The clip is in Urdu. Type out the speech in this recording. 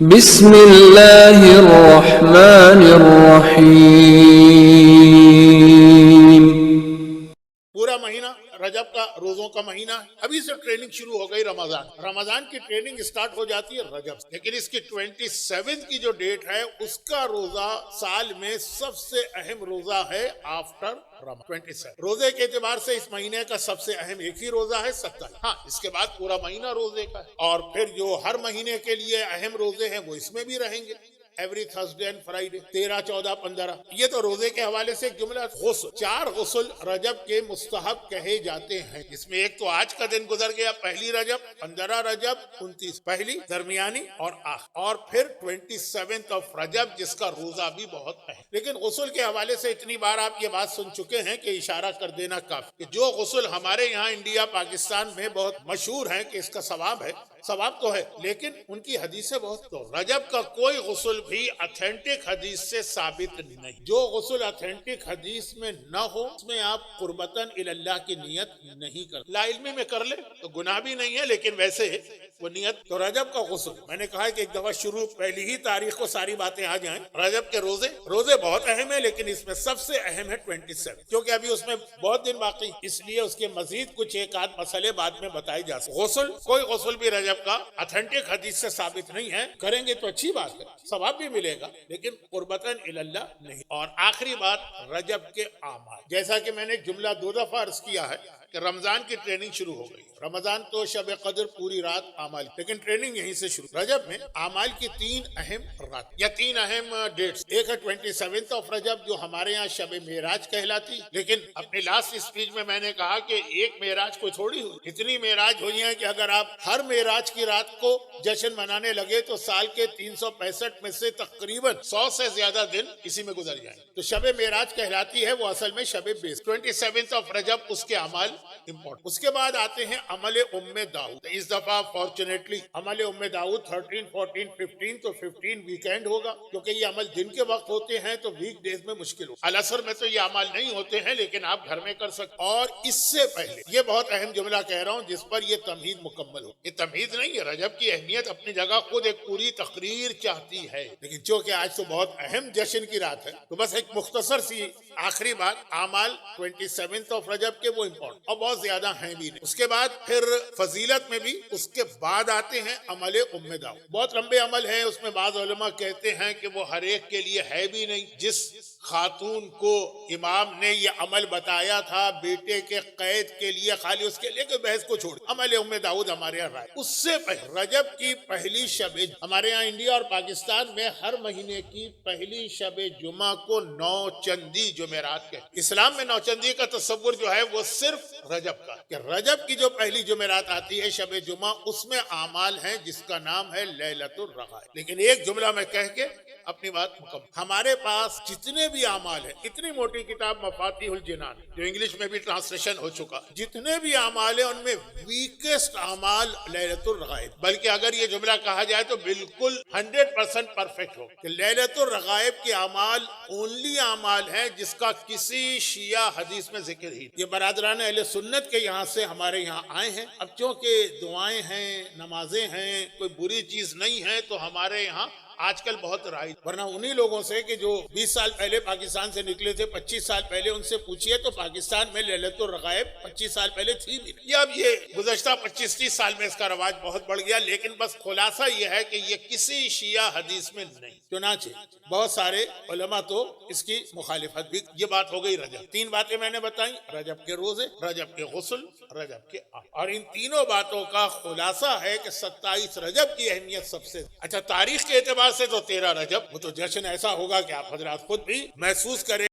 بسم اللہ الرحمن الرحیم۔ پورا مہینہ رجب کا روزوں کا مہینہ ہے۔ ابھی سے ٹریننگ شروع ہو گئی رمضان کی ٹریننگ سٹارٹ ہو جاتی ہے رجب سے، لیکن اس کی 27 کی جو ڈیٹ ہے اس کا روزہ سال میں سب سے اہم روزہ ہے آفٹر رمضان 27۔ روزے کے اعتبار سے اس مہینے کا سب سے اہم ایک ہی روزہ ہے 27۔ ہاں، اس کے بعد پورا مہینہ روزے کا ہے، اور پھر جو ہر مہینے کے لیے اہم روزے ہیں وہ اس میں بھی رہیں گے، ایوری تھرسڈے اینڈ فرائیڈے، 13، 14، 15۔ یہ تو روزے کے حوالے سے ایک جملہ۔ غسل، 4 غسل رجب کے مستحب کہے جاتے ہیں، جس میں ایک تو آج کا دن گزر گیا، پہلی رجب، 15 رجب، 29 پہلی، درمیانی اور آخر، اور پھر 27 آف رجب جس کا روزہ بھی بہت اہم۔ لیکن غسل کے حوالے سے اتنی بار آپ یہ بات سن چکے ہیں کہ اشارہ کر دینا کافی کہ جو غسل ہمارے یہاں انڈیا پاکستان میں بہت مشہور ہیں کہ اس کا ثواب ہے، ثواب تو ہے، لیکن ان کی حدیثیں بہت تو رجب کا کوئی غسل بھی اتھینٹک حدیث سے ثابت نہیں۔ جو غسل اتھینٹک حدیث میں نہ ہو اس میں آپ قربتاً اللہ کی نیت نہیں کر، لا علمی میں کر لے تو گناہ بھی نہیں ہے، لیکن ویسے وہ نیت۔ تو رجب کا غسل، میں نے کہا ہے کہ ایک دفعہ شروع پہلی ہی تاریخ کو ساری باتیں آ جائیں۔ رجب کے روزے بہت اہم ہے، لیکن اس میں سب سے اہم ہے 27، کیونکہ ابھی اس میں بہت دن باقی، اس لیے اس کے مزید کچھ ایک آدھ مسئلے بعد میں بتائے جا سکتے۔ غسل، کوئی غسل بھی رجب کا اتھینٹک حدیث سے ثابت نہیں ہے، کریں گے تو اچھی بات ہے، ثواب بھی ملے گا، لیکن قربتاً اللہ نہیں۔ اور آخری بات رجب کے اعمال، جیسا کہ میں نے جملہ 2 دفعہ عرض کیا ہے کہ رمضان کی ٹریننگ شروع ہو گئی۔ رمضان تو شب قدر پوری رات اعمال، لیکن ٹریننگ یہیں سے شروع۔ رجب میں اعمال کی 3 اہم رات یا 3 اہم ڈیٹس، ایک ہے 27 آف رجب جو ہمارے ہاں شب معراج کہلاتی، لیکن اپنے لاسٹ اسپیچ میں نے کہا کہ ایک معراج کوئی تھوڑی ہوئی، اتنی معراج ہوئی ہیں کہ اگر آپ ہر معراج کی رات کو جشن منانے لگے تو سال کے 365 میں سے تقریباً 100 سے زیادہ دن اسی میں گزر جائیں۔ تو شب معراج کہلاتی ہے، وہ اصل میں شب بیس۔ 27 آف رجب اس کے اعمال امپورٹنٹ۔ اس کے بعد آتے ہیں عمل داؤد۔ اس دفعہ فارچونیٹلی عمل داؤد 13، 14، 15، تو 15 ویکینڈ ہوگا، کیونکہ یہ عمل دن کے وقت ہوتے ہیں تو ویک ڈیز میں مشکل ہو۔ العصر میں تو یہ عمل نہیں ہوتے ہیں، لیکن آپ گھر میں کر سکتے۔ اور اس سے پہلے یہ بہت اہم جملہ کہہ رہا ہوں جس پر یہ تمہید مکمل ہو۔ یہ تمہید نہیں ہے، رجب کی اہمیت اپنی جگہ خود ایک پوری تقریر چاہتی ہے، لیکن چونکہ آج تو بہت اہم جشن کی رات ہے تو بس ایک مختصر سی آخری بات، اعمال 27 آف رجب کے وہ امپورٹنٹ اور بہت زیادہ ہیں بھی نہیں۔ اس کے بعد پھر فضیلت میں بھی اس کے بعد آتے ہیں عمل داؤد۔ بہت لمبے عمل ہیں، اس میں بعض علماء کہتے ہیں کہ وہ ہر ایک کے لیے ہے بھی نہیں۔ جس خاتون کو امام نے یہ عمل بتایا تھا بیٹے کے قید کے لیے، خالی اس کے لیے کہ بحث کو چھوڑ، عمل داؤد ہمارے یہاں رائے۔ اس سے پہلے رجب کی پہلی شب، ہمارے یہاں انڈیا اور پاکستان میں ہر مہینے کی پہلی شب جمعہ کو نوچندی جمعرات کہتے ہیں۔ اسلام میں نوچندی کا تصور جو ہے وہ صرف رجب کا، کہ رجب کی جو پہلی جمعرات آتی ہے شب جمعہ، اس میں اعمال ہیں جس کا نام ہے لیلۃ الرغائب۔ لیکن ایک جملہ میں کہہ کے اپنی بات مکمل، ہمارے پاس جتنے بھی اعمال ہیں، اتنی موٹی کتاب مفاتیح الجنان جو انگلش میں بھی ٹرانسلیشن ہو چکا، جتنے بھی اعمال ہیں ان میں ویکسٹ اعمال لیلۃ الرغائب، بلکہ اگر یہ جملہ کہا جائے تو بالکل 100% پرفیکٹ ہو کہ لیلۃ الرغائب کے اعمال اونلی اعمال ہیں جس کا کسی شیعہ حدیث میں ذکر ہی۔ یہ برادران اہل سنت کے یہاں سے ہمارے یہاں آئے ہیں، اب چونکہ دعائیں ہیں، نمازیں ہیں، کوئی بری چیز نہیں ہے، تو ہمارے یہاں آج کل بہت رائج، ورنہ انہی لوگوں سے کہ جو 20 سال پہلے پاکستان سے نکلے تھے، 25 سال پہلے ان سے پوچھئے تو پاکستان میں لیلۃ الرغائب 25 سال پہلے تھی بھی نہیں۔ یہ اب یہ گزشتہ 25-30 سال میں اس کا رواج بہت بڑھ گیا، لیکن بس خلاصہ یہ ہے کہ یہ کسی شیعہ حدیث میں نہیں۔ چنانچہ بہت سارے علماء تو اس کی مخالفت بھی۔ یہ بات ہو گئی رجب، 3 باتیں میں نے بتائیں، رجب کے روزے، رجب کے غسل، رجب کے اعمال، اور ان تینوں باتوں کا خلاصہ ہے کہ 27 رجب کی اہمیت سب سے۔ اچھا، تاریخ کے اعتبار سے تو 13 رجب، وہ تو جشن ایسا ہوگا کہ آپ حضرات خود بھی محسوس کریں۔